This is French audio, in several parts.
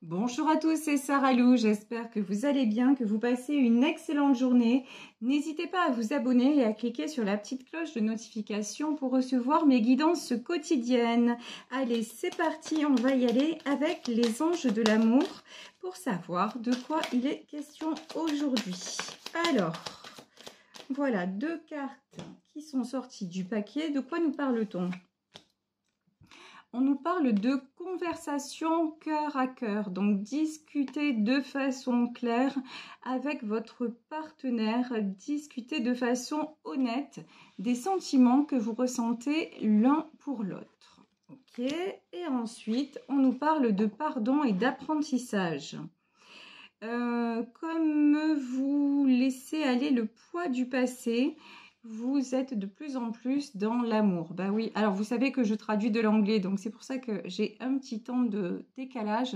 Bonjour à tous, c'est Sarah Lou, j'espère que vous allez bien, que vous passez une excellente journée. N'hésitez pas à vous abonner et à cliquer sur la petite cloche de notification pour recevoir mes guidances quotidiennes. Allez, c'est parti, on va y aller avec les anges de l'amour pour savoir de quoi il est question aujourd'hui. Alors, voilà deux cartes qui sont sorties du paquet. De quoi nous parle-t-on ? On nous parle de conversation cœur à cœur, donc discuter de façon claire avec votre partenaire, discuter de façon honnête des sentiments que vous ressentez l'un pour l'autre. Ok, et ensuite, on nous parle de pardon et d'apprentissage. Comme vous laissez aller le poids du passé, vous êtes de plus en plus dans l'amour. Ben oui, alors vous savez que je traduis de l'anglais, donc c'est pour ça que j'ai un petit temps de décalage.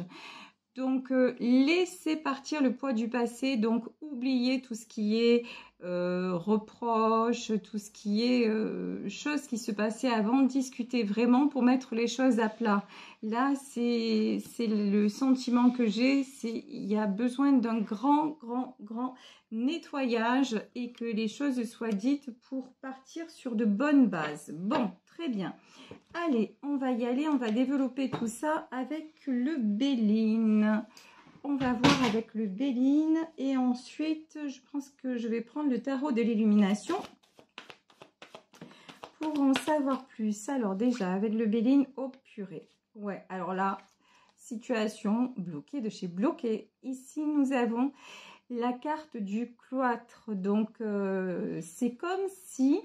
Donc, laissez partir le poids du passé, donc oubliez tout ce qui est reproches, tout ce qui est choses qui se passaient avant, discutez vraiment pour mettre les choses à plat. Là, c'est le sentiment que j'ai, il y a besoin d'un grand nettoyage et que les choses soient dites pour partir sur de bonnes bases. Bon, très bien. Allez, on va y aller, on va développer tout ça avec le Béline. On va voir avec le Béline et ensuite, je pense que je vais prendre le tarot de l'illumination pour en savoir plus. Alors déjà, avec le Béline, oh purée. Ouais, alors là, situation bloquée de chez bloqué. Ici, nous avons la carte du cloître. Donc, c'est comme si...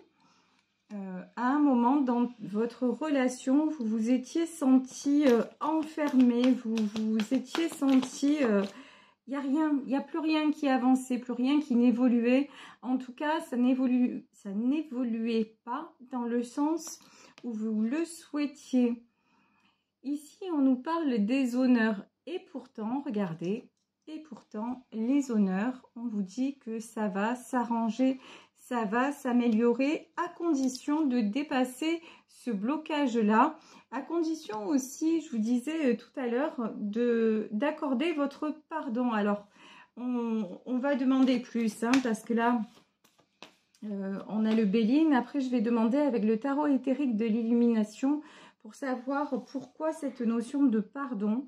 à un moment dans votre relation, vous vous étiez senti enfermé, vous vous étiez senti, il n'y a plus rien qui avançait, plus rien qui n'évoluait. En tout cas, ça n'évoluait pas dans le sens où vous le souhaitiez. Ici, on nous parle des honneurs. Et pourtant, regardez, les honneurs, on vous dit que ça va s'arranger, ça va s'améliorer à condition de dépasser ce blocage-là, à condition aussi, je vous disais tout à l'heure, d'accorder votre pardon. Alors, on va demander plus, hein, parce que là, on a le Béline. Après, je vais demander avec le tarot éthérique de l'illumination pour savoir pourquoi cette notion de pardon.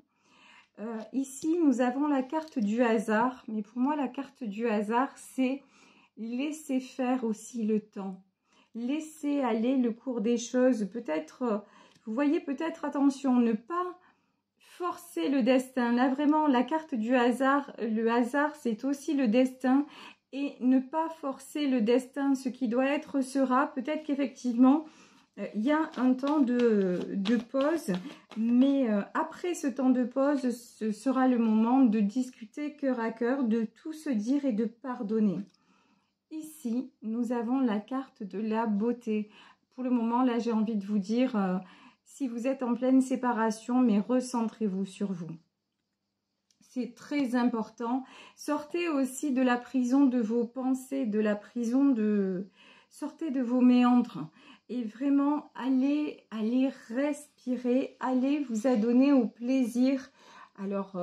Ici, nous avons la carte du hasard, mais pour moi, la carte du hasard, c'est laisser faire aussi le temps. Laisser aller le cours des choses. Peut-être, vous voyez, peut-être, attention, ne pas forcer le destin. Là, vraiment, la carte du hasard, le hasard, c'est aussi le destin. Et ne pas forcer le destin. Ce qui doit être sera. Peut-être qu'effectivement... il y a un temps de pause, mais après ce temps de pause, ce sera le moment de discuter cœur à cœur, de tout se dire et de pardonner. Ici, nous avons la carte de la beauté. Pour le moment, là, j'ai envie de vous dire, si vous êtes en pleine séparation, mais recentrez-vous sur vous. C'est très important. Sortez aussi de la prison de vos pensées, de la prison de... Sortez de vos méandres. Et vraiment, allez respirer, allez vous adonner au plaisir. Alors,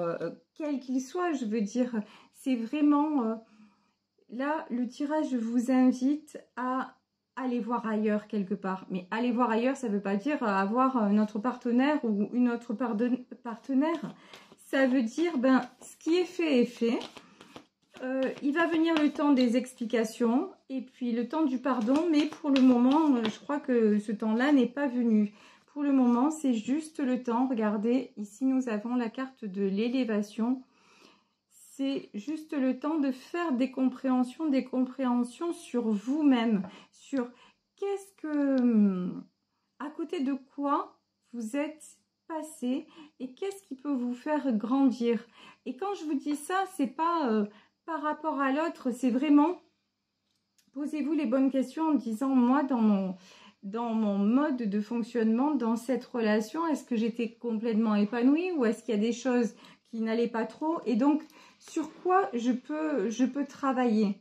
quel qu'il soit, je veux dire, c'est vraiment... là, le tirage vous invite à aller voir ailleurs quelque part. Mais aller voir ailleurs, ça ne veut pas dire avoir notre partenaire ou une autre partenaire. Ça veut dire, ben, ce qui est fait est fait. Il va venir le temps des explications et puis le temps du pardon, mais pour le moment, je crois que ce temps-là n'est pas venu. Pour le moment, c'est juste le temps. Regardez, ici, nous avons la carte de l'élévation. C'est juste le temps de faire des compréhensions sur vous-même, sur qu'est-ce que, à côté de quoi vous êtes passé et qu'est-ce qui peut vous faire grandir. Et quand je vous dis ça, c'est pas... par rapport à l'autre, c'est vraiment, posez-vous les bonnes questions en disant, moi, dans mon mode de fonctionnement, dans cette relation, est-ce que j'étais complètement épanouie ou est-ce qu'il y a des choses qui n'allaient pas trop? Et donc, sur quoi je peux travailler?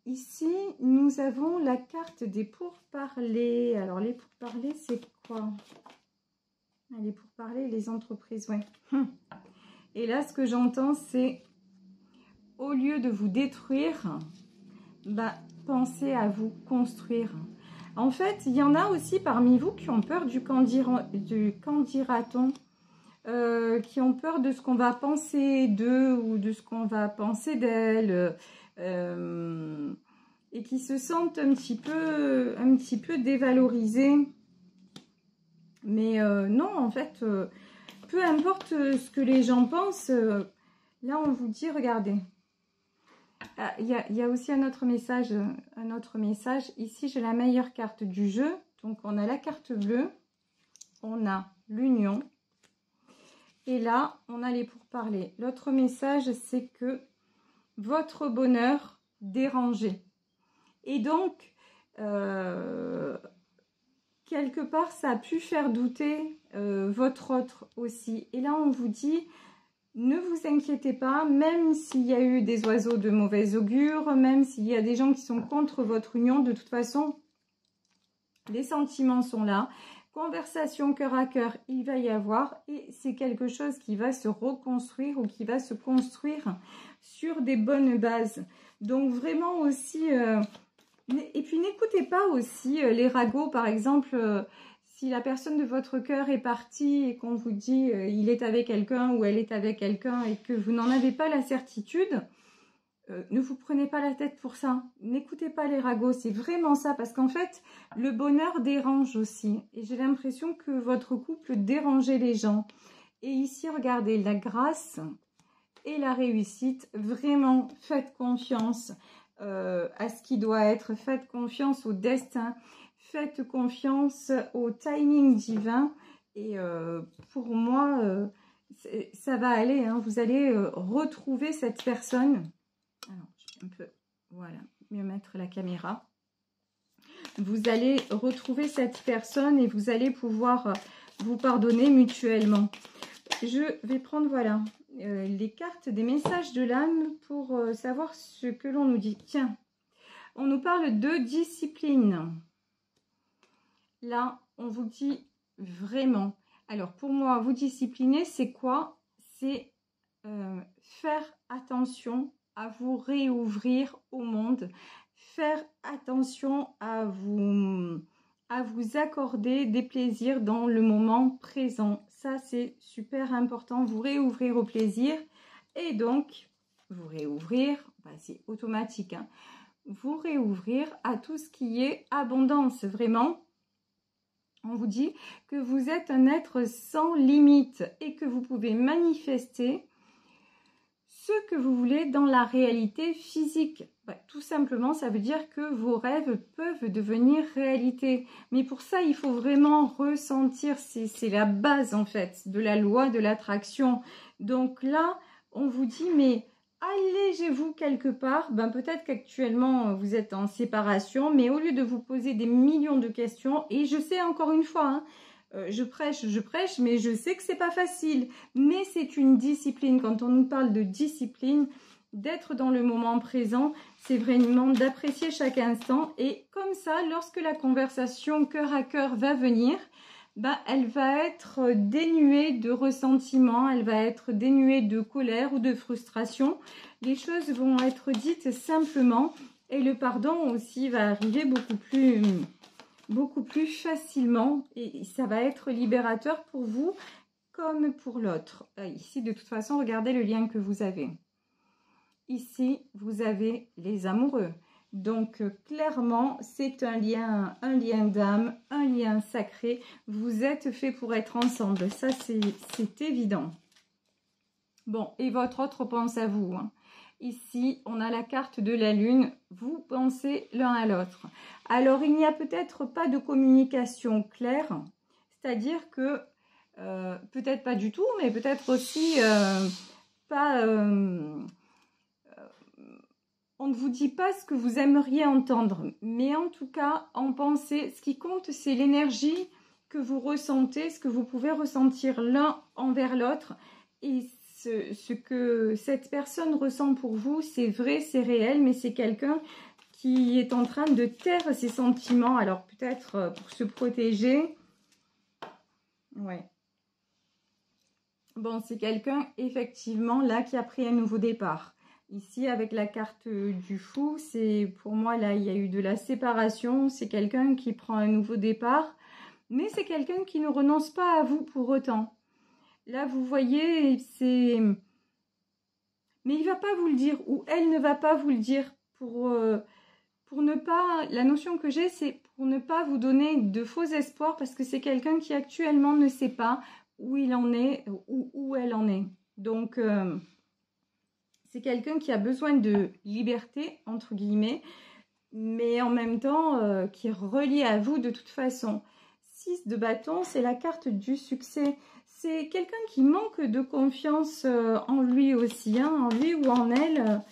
Ici, nous avons la carte des pourparlers. Alors, les pourparlers, c'est quoi? Les pourparlers, les entreprises, ouais. Et là, ce que j'entends, c'est au lieu de vous détruire, bah, pensez à vous construire. En fait, il y en a aussi parmi vous qui ont peur du qu'en dira-t-on, qui ont peur de ce qu'on va penser d'eux ou de ce qu'on va penser d'elles, et qui se sentent un petit peu dévalorisés. Mais non, en fait, peu importe ce que les gens pensent, là on vous dit, regardez, il y a aussi un autre message. Ici, j'ai la meilleure carte du jeu. Donc, on a la carte bleue, on a l'union. Et là, on a les pourparlers. L'autre message, c'est que votre bonheur dérangé. Et donc, quelque part, ça a pu faire douter votre autre aussi. Et là, on vous dit... Ne vous inquiétez pas, même s'il y a eu des oiseaux de mauvais augure, même s'il y a des gens qui sont contre votre union, de toute façon, les sentiments sont là. Conversation cœur à cœur, il va y avoir et c'est quelque chose qui va se reconstruire ou qui va se construire sur des bonnes bases. Donc vraiment aussi, et puis n'écoutez pas aussi les ragots, par exemple... Si la personne de votre cœur est partie et qu'on vous dit il est avec quelqu'un ou elle est avec quelqu'un et que vous n'en avez pas la certitude, ne vous prenez pas la tête pour ça. N'écoutez pas les ragots, c'est vraiment ça. Parce qu'en fait, le bonheur dérange aussi. Et j'ai l'impression que votre couple dérangeait les gens. Et ici, regardez, la grâce et la réussite. Vraiment, faites confiance à ce qui doit être. Faites confiance au destin. Faites confiance au timing divin et pour moi, ça va aller. Hein. Vous allez retrouver cette personne. Alors, je vais un peu, voilà, mieux mettre la caméra. Vous allez retrouver cette personne et vous allez pouvoir vous pardonner mutuellement. Je vais prendre, voilà, les cartes des messages de l'âme pour savoir ce que l'on nous dit. Tiens, on nous parle de discipline. Là, on vous dit vraiment. Alors, pour moi, vous discipliner, c'est quoi? C'est faire attention à vous réouvrir au monde. Faire attention à vous accorder des plaisirs dans le moment présent. Ça, c'est super important. Vous réouvrir au plaisir. Et donc, vous réouvrir, bah, c'est automatique. Hein. Vous réouvrir à tout ce qui est abondance, vraiment. On vous dit que vous êtes un être sans limite et que vous pouvez manifester ce que vous voulez dans la réalité physique. Bah, tout simplement, ça veut dire que vos rêves peuvent devenir réalité. Mais pour ça, il faut vraiment ressentir. C'est la base, en fait, de la loi de l'attraction. Donc là, on vous dit, mais... allégez-vous quelque part, ben peut-être qu'actuellement vous êtes en séparation, mais au lieu de vous poser des millions de questions, et je sais encore une fois, hein, je prêche, mais je sais que c'est pas facile, mais c'est une discipline. Quand on nous parle de discipline, d'être dans le moment présent, c'est vraiment d'apprécier chaque instant, et comme ça, lorsque la conversation cœur à cœur va venir, bah, elle va être dénuée de ressentiment, elle va être dénuée de colère ou de frustration. Les choses vont être dites simplement et le pardon aussi va arriver beaucoup plus facilement et ça va être libérateur pour vous comme pour l'autre. Ici, de toute façon, regardez le lien que vous avez. Ici, vous avez les amoureux. Donc, clairement, c'est un lien d'âme, un lien sacré. Vous êtes fait pour être ensemble. Ça, c'est évident. Bon, et votre autre pense à vous. Hein. Ici, on a la carte de la lune. Vous pensez l'un à l'autre. Alors, il n'y a peut-être pas de communication claire. C'est-à-dire que, peut-être pas du tout, mais peut-être aussi pas... on ne vous dit pas ce que vous aimeriez entendre, mais en tout cas, en pensée, ce qui compte, c'est l'énergie que vous ressentez, ce que vous pouvez ressentir l'un envers l'autre. Et ce que cette personne ressent pour vous, c'est vrai, c'est réel, mais c'est quelqu'un qui est en train de taire ses sentiments. Alors peut-être pour se protéger. Ouais. Bon, c'est quelqu'un, effectivement, là, qui a pris un nouveau départ. Ici, avec la carte du fou, c'est pour moi, là, il y a eu de la séparation. C'est quelqu'un qui prend un nouveau départ. Mais c'est quelqu'un qui ne renonce pas à vous pour autant. Là, vous voyez, c'est... Mais il ne va pas vous le dire, ou elle ne va pas vous le dire pour ne pas... La notion que j'ai, c'est pour ne pas vous donner de faux espoirs, parce que c'est quelqu'un qui actuellement ne sait pas où il en est, où elle en est. Donc, c'est quelqu'un qui a besoin de liberté, entre guillemets, mais en même temps, qui est relié à vous de toute façon. 6 de bâton, c'est la carte du succès. C'est quelqu'un qui manque de confiance en lui aussi, hein, en lui ou en elle.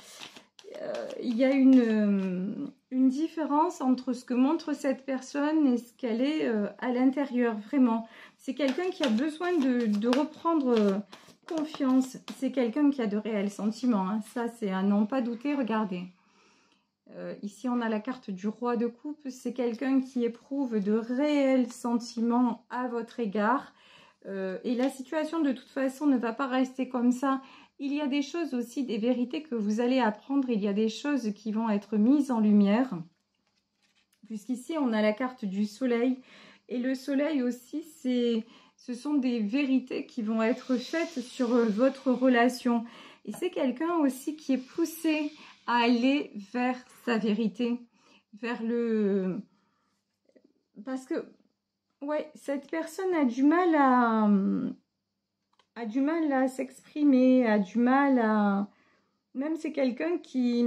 Il y a une différence entre ce que montre cette personne et ce qu'elle est à l'intérieur, vraiment. C'est quelqu'un qui a besoin de reprendre confiance. C'est quelqu'un qui a de réels sentiments, hein. Ça, c'est à n'en pas douter, regardez. Ici, on a la carte du roi de coupe. C'est quelqu'un qui éprouve de réels sentiments à votre égard. Et la situation, de toute façon, ne va pas rester comme ça. Il y a des choses aussi, des vérités que vous allez apprendre. Il y a des choses qui vont être mises en lumière. Puisqu'ici, on a la carte du soleil. Et le soleil aussi, ce sont des vérités qui vont être faites sur votre relation. Et c'est quelqu'un aussi qui est poussé à aller vers sa vérité. Vers le... Parce que, ouais, cette personne a du mal à s'exprimer, a du mal à... Même c'est quelqu'un qui,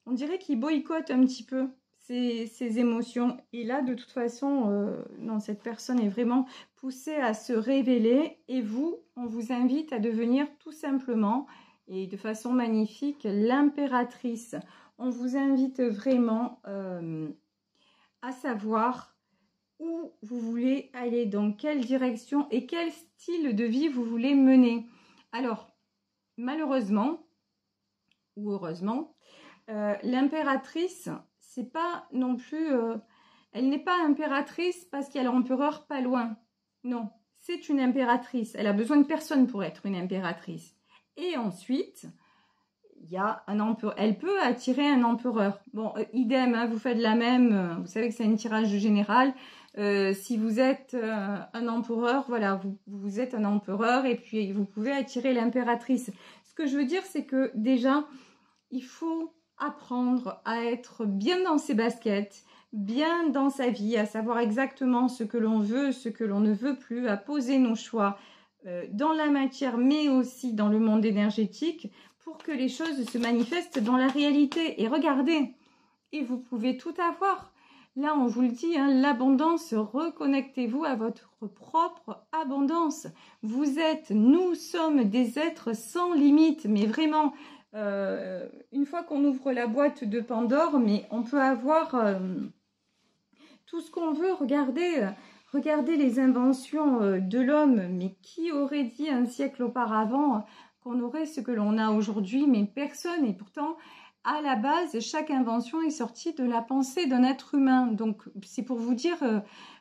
on dirait qu'il boycotte un petit peu ses émotions. Et là, de toute façon, non, cette personne est vraiment poussée à se révéler. Et vous, on vous invite à devenir tout simplement, et de façon magnifique, l'impératrice. On vous invite vraiment à savoir où vous voulez aller, dans quelle direction et quel style de vie vous voulez mener. Alors, malheureusement, ou heureusement, l'impératrice, c'est pas non plus... elle n'est pas impératrice parce qu'il y a l'empereur pas loin. Non, c'est une impératrice. Elle a besoin de personne pour être une impératrice. Et ensuite, il y a un empereur. Elle peut attirer un empereur. Bon, idem, hein, vous faites la même. Vous savez que c'est un tirage général. Si vous êtes un empereur, voilà, vous êtes un empereur et puis vous pouvez attirer l'impératrice. Ce que je veux dire, c'est que déjà, il faut apprendre à être bien dans ses baskets, bien dans sa vie, à savoir exactement ce que l'on veut, ce que l'on ne veut plus, à poser nos choix dans la matière, mais aussi dans le monde énergétique, pour que les choses se manifestent dans la réalité. Et regardez, et vous pouvez tout avoir. Là, on vous le dit, hein, l'abondance, reconnectez-vous à votre propre abondance. Nous sommes des êtres sans limite, mais vraiment, une fois qu'on ouvre la boîte de Pandore, mais on peut avoir tout ce qu'on veut. Regardez les inventions de l'homme, mais qui aurait dit un siècle auparavant qu'on aurait ce que l'on a aujourd'hui? Mais personne, et pourtant... À la base, chaque invention est sortie de la pensée d'un être humain. Donc, c'est pour vous dire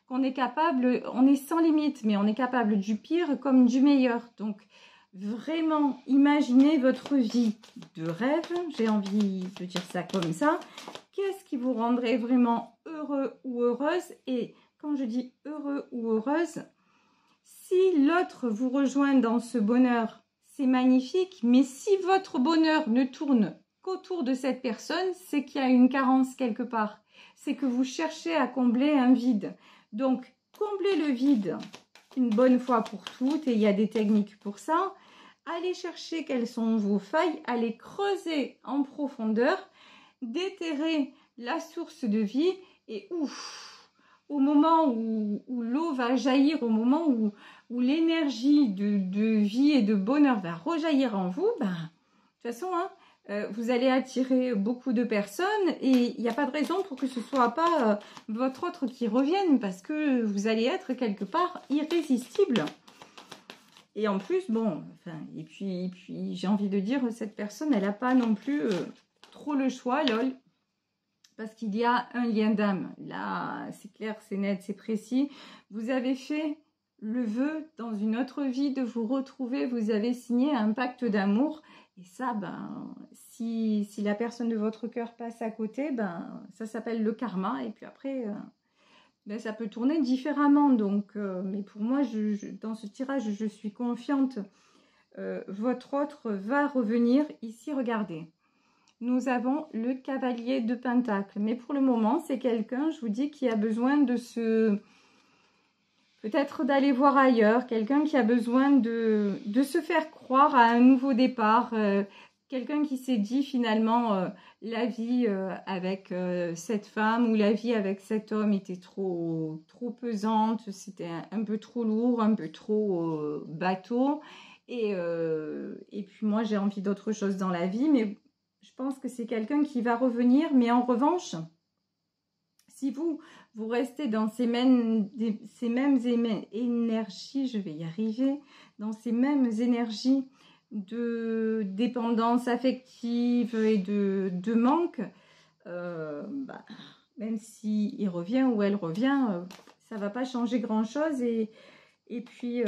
qu'on est capable, on est sans limite, mais on est capable du pire comme du meilleur. Donc, vraiment, imaginez votre vie de rêve. J'ai envie de dire ça comme ça. Qu'est-ce qui vous rendrait vraiment heureux ou heureuse? Et quand je dis heureux ou heureuse, si l'autre vous rejoint dans ce bonheur, c'est magnifique. Mais si votre bonheur ne tourne autour de cette personne, c'est qu'il y a une carence quelque part. C'est que vous cherchez à combler un vide. Donc, comblez le vide une bonne fois pour toutes, et il y a des techniques pour ça. Allez chercher quelles sont vos failles, allez creuser en profondeur, déterrer la source de vie, et ouf, au moment où l'eau va jaillir, au moment où l'énergie de vie et de bonheur va rejaillir en vous, ben, de toute façon, hein, vous allez attirer beaucoup de personnes et il n'y a pas de raison pour que ce ne soit pas votre autre qui revienne, parce que vous allez être quelque part irrésistible. Et en plus, bon, enfin, et puis j'ai envie de dire, cette personne, elle n'a pas non plus trop le choix, lol, parce qu'il y a un lien d'âme. Là, c'est clair, c'est net, c'est précis. Vous avez fait le vœu dans une autre vie de vous retrouver, vous avez signé un pacte d'amour. Et ça, ben, si la personne de votre cœur passe à côté, ben, ça s'appelle le karma. Et puis après, ben, ça peut tourner différemment. Donc, mais pour moi, dans ce tirage, je suis confiante. Votre autre va revenir. Ici, regardez. Nous avons le cavalier de Pentacle. Mais pour le moment, c'est quelqu'un, je vous dis, qui a besoin de se... Peut-être d'aller voir ailleurs, quelqu'un qui a besoin de se faire croire à un nouveau départ, quelqu'un qui s'est dit finalement la vie avec cette femme ou la vie avec cet homme était trop pesante, c'était un peu trop lourd, un peu trop bateau. Et puis moi j'ai envie d'autre chose dans la vie, mais je pense que c'est quelqu'un qui va revenir, mais en revanche... Si vous restez dans ces mêmes énergies, je vais y arriver, dans ces mêmes énergies de dépendance affective et de manque, bah, même s'il revient ou elle revient, ça ne va pas changer grand-chose et puis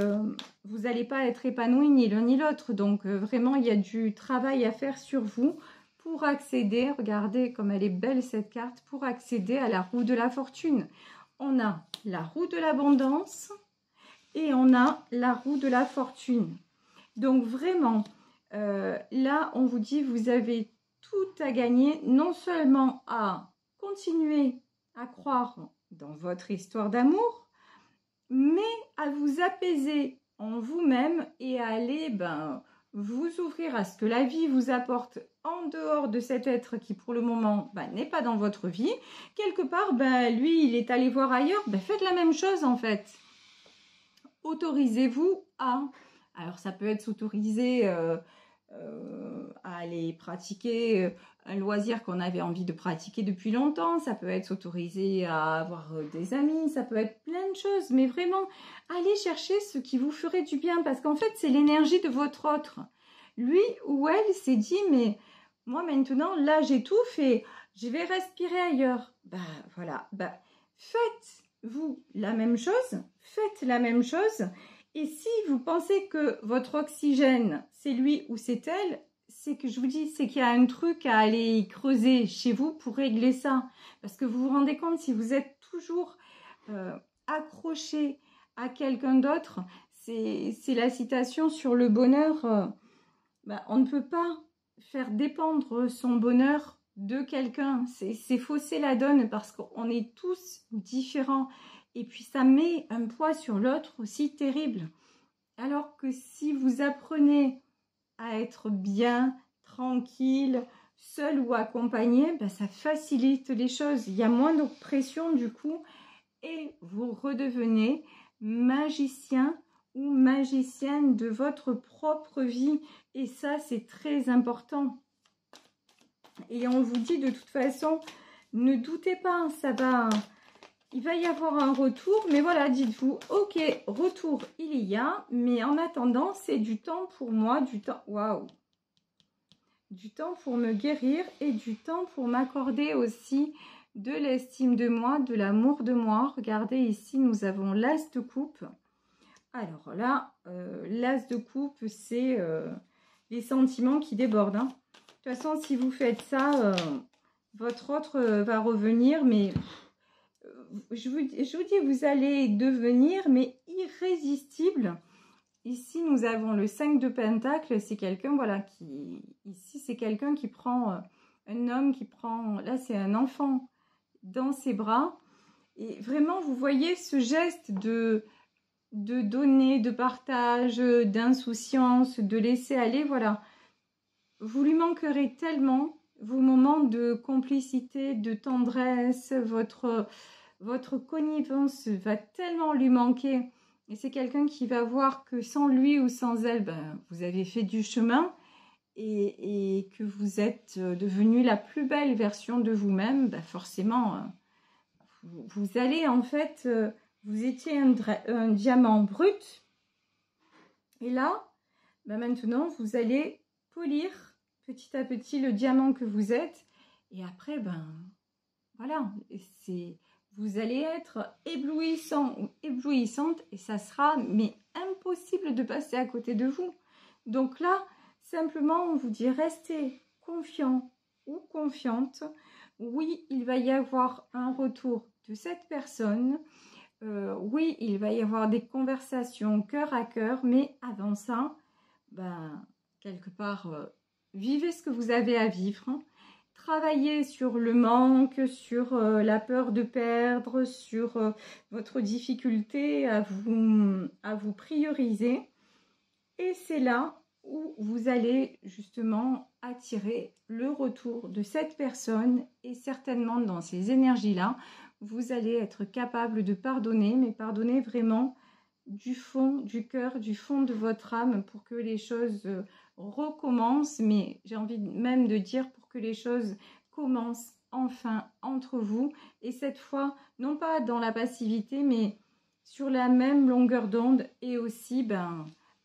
vous n'allez pas être épanoui ni l'un ni l'autre. Donc vraiment, il y a du travail à faire sur vous pour accéder, regardez comme elle est belle cette carte, pour accéder à la roue de la fortune. On a la roue de l'abondance et on a la roue de la fortune. Donc vraiment, là on vous dit vous avez tout à gagner, non seulement à continuer à croire dans votre histoire d'amour, mais à vous apaiser en vous-même et à aller vous ouvrir à ce que la vie vous apporte en dehors de cet être qui pour le moment n'est pas dans votre vie. Quelque part, lui, il est allé voir ailleurs. Faites la même chose en fait. Autorisez-vous à... Alors ça peut être s'autoriser à aller pratiquer un loisir qu'on avait envie de pratiquer depuis longtemps, ça peut être s'autoriser à avoir des amis, ça peut être plein de choses, mais vraiment, allez chercher ce qui vous ferait du bien, parce qu'en fait, c'est l'énergie de votre autre. Lui ou elle s'est dit, mais moi maintenant, là, j'étouffe et je vais respirer ailleurs. Voilà, faites-vous la même chose, faites la même chose. Et si vous pensez que votre oxygène, c'est lui ou c'est elle, c'est que je vous dis, c'est qu'il y a un truc à aller creuser chez vous pour régler ça. Parce que vous vous rendez compte, si vous êtes toujours accroché à quelqu'un d'autre, c'est la citation sur le bonheur. On ne peut pas faire dépendre son bonheur de quelqu'un. C'est fausser la donne parce qu'on est tous différents. Et puis ça met un poids sur l'autre aussi terrible. Alors que si vous apprenez à être bien, tranquille, seul ou accompagné, ça facilite les choses. Il y a moins de pression du coup et vous redevenez magicien ou magicienne de votre propre vie. Et ça, c'est très important. Et on vous dit de toute façon, ne doutez pas, ça va... Il va y avoir un retour, mais voilà, dites-vous, ok, retour, il y a, mais en attendant, c'est du temps pour moi, du temps, waouh, du temps pour me guérir et du temps pour m'accorder aussi de l'estime de moi, de l'amour de moi. Regardez ici, nous avons l'as de coupe. Alors là, l'as de coupe, c'est les sentiments qui débordent. Hein. De toute façon, si vous faites ça, votre autre va revenir, mais... Je vous dis, vous allez devenir irrésistible. Ici, nous avons le 5 de Pentacle. C'est quelqu'un, voilà, qui... Ici, c'est quelqu'un qui prend... un homme qui prend... Là, c'est un enfant dans ses bras. Et vraiment, vous voyez ce geste de donner, de partage, d'insouciance, de laisser aller, voilà. Vous lui manquerez tellement, vos moments de complicité, de tendresse, votre connivence va tellement lui manquer. Et c'est quelqu'un qui va voir que sans lui ou sans elle, vous avez fait du chemin et que vous êtes devenu la plus belle version de vous-même. Forcément, vous allez en fait, vous étiez un diamant brut. Et là, maintenant, vous allez polir petit à petit le diamant que vous êtes. Et après, voilà, vous allez être éblouissant ou éblouissante et ça sera mais impossible de passer à côté de vous. Donc là, simplement, on vous dit restez confiant ou confiante. Oui, il va y avoir un retour de cette personne. Oui, il va y avoir des conversations cœur à cœur, mais avant ça, ben, quelque part, vivez ce que vous avez à vivre. Hein. Travaillez sur le manque, sur la peur de perdre, sur votre difficulté à vous prioriser. Et c'est là où vous allez justement attirer le retour de cette personne et certainement dans ces énergies-là, vous allez être capable de pardonner, mais pardonner vraiment du fond du cœur, du fond de votre âme pour que les choses recommencent, mais j'ai envie même de dire pour que les choses commencent enfin entre vous et cette fois, non pas dans la passivité, mais sur la même longueur d'onde et aussi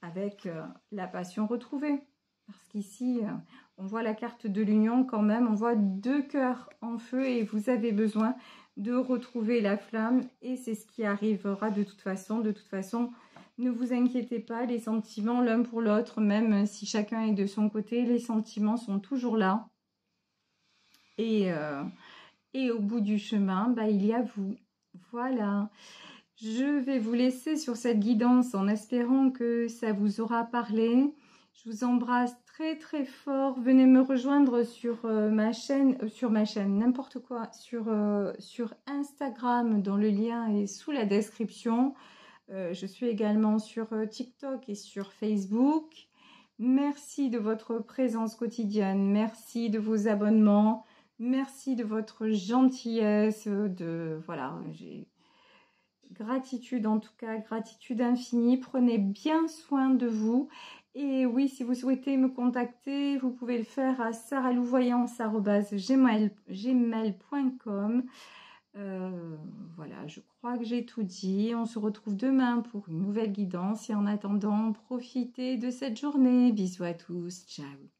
avec la passion retrouvée. Parce qu'ici, on voit la carte de l'union quand même, on voit 2 cœurs en feu et vous avez besoin de retrouver la flamme et c'est ce qui arrivera de toute façon. De toute façon, ne vous inquiétez pas, les sentiments l'un pour l'autre, même si chacun est de son côté, les sentiments sont toujours là. Et au bout du chemin, il y a vous. Voilà. Je vais vous laisser sur cette guidance en espérant que ça vous aura parlé. Je vous embrasse très très fort. Venez me rejoindre sur ma chaîne, n'importe quoi, sur Instagram, dont le lien est sous la description. Je suis également sur TikTok et sur Facebook. Merci de votre présence quotidienne. Merci de vos abonnements. Merci de votre gentillesse. Voilà, j'ai... Gratitude en tout cas, gratitude infinie. Prenez bien soin de vous. Et oui, si vous souhaitez me contacter, vous pouvez le faire à saralouvoyance@gmail.com. Voilà, je crois que j'ai tout dit. On se retrouve demain pour une nouvelle guidance. Et en attendant, profitez de cette journée. Bisous à tous. Ciao.